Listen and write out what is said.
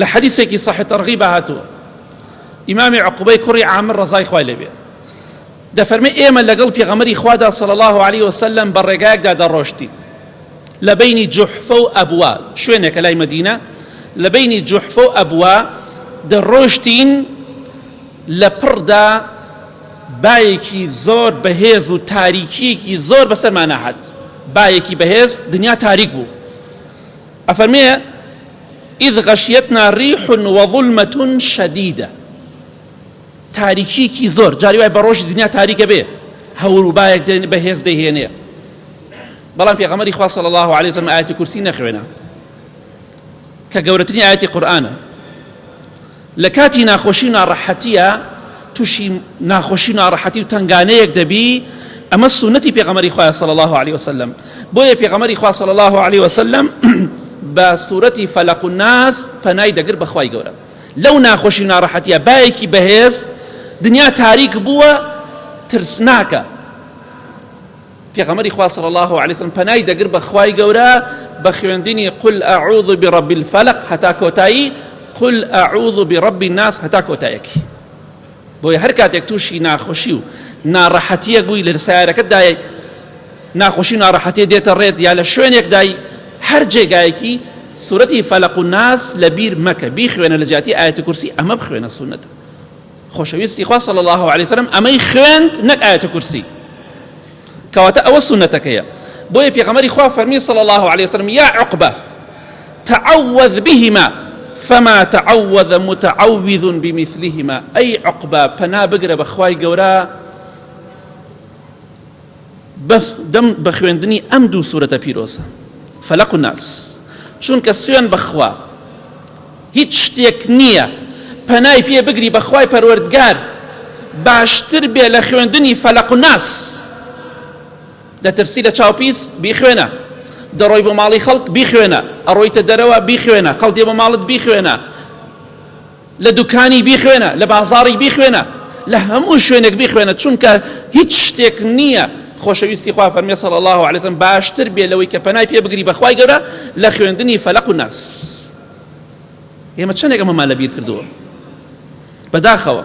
لحديثك صحيح ترغيب هاتو إمام عقبي كري عامر رضاي خوي لبي دفرمي إيما لقلب يغمري خوادا صلى الله عليه وسلم برقاق دا روشتي لبين جحفو أبوا شوينك لاي مدينة لبين جحفو أبوا دروشتين لپردا بايكي زور بهيز و تاريكي زور بسر ما ناحد بايكي بهيز دنيا تاريك بو أفرمي إذ غشيتنا ريح وظلمة شديدة تاريكي زور جاري واي بروش دنيا تاريك به هول بايك بهيز دهينيه بلان في غمري خواه صلى الله عليه وسلم آيات كرسي نخوينا كقورتني آيات قرآن لكاتي ناخوشينا رحتيا توشي ناخوشينا رحتي وتنغانيك دبي أما السنة في غمري خواه صلى الله عليه وسلم بويا في غمري خواه صلى الله عليه وسلم بسورة فلق الناس فناي دقر بخواي قورا لو ناخوشينا رحتيا بايكي بهيز دنيا تاريك بوا ترسناكا في غمري خواه صلى الله عليه وسلم فناي دقر بخواي قورا بخوانديني قل أعوذ برب الفلق حتى كوتاي قل أعوذ برب الناس حتى كوتايك بوي هركاتك توشي ناخوشيو نارحتيك بوي لرسائرك داي ناخوشي نارحتي ديت الريد يا لشوينك داي هرجي قايكي سورة فلق الناس لبير مكة بيخوين لجاتي آية كرسي أما بخوين السنة خوشويستي خواه صلى الله عليه وسلم أما يخوينت نك آية كرسي كواتا أو سنتك يا بوي بيغمري خواه فرمي صلى الله عليه وسلم يا عقبة تعوذ بهما فما تعوذ متعوذ بمثلهما أي عقبة بنا بقرة بخواي قورا بس دم بخويندني أمدو سورة بيروسا فلق الناس شون كسيان بخوا هيت شتيك نية بناي بيه بقري بخواي پروردگار باشتر بيه لخويندني فلق الناس دا ترسيلة چاوبيس بيخوينا دروي بمالي خلق بيخوينا ارويت دروا بيخوينا خلطي بمالت بيخوينا لدكاني بيخوينا لبازاري بيخوينا لهمو شوينك بيخوينا چونك هيت شتيك نية خوشويستي خواه فرمي صلى الله عليه وسلم باشتر بيه لوي كبناي بيه بقري بخواي قورا لخويندني فلق الناس يما چنك اما ما لبير كردوه بداخوا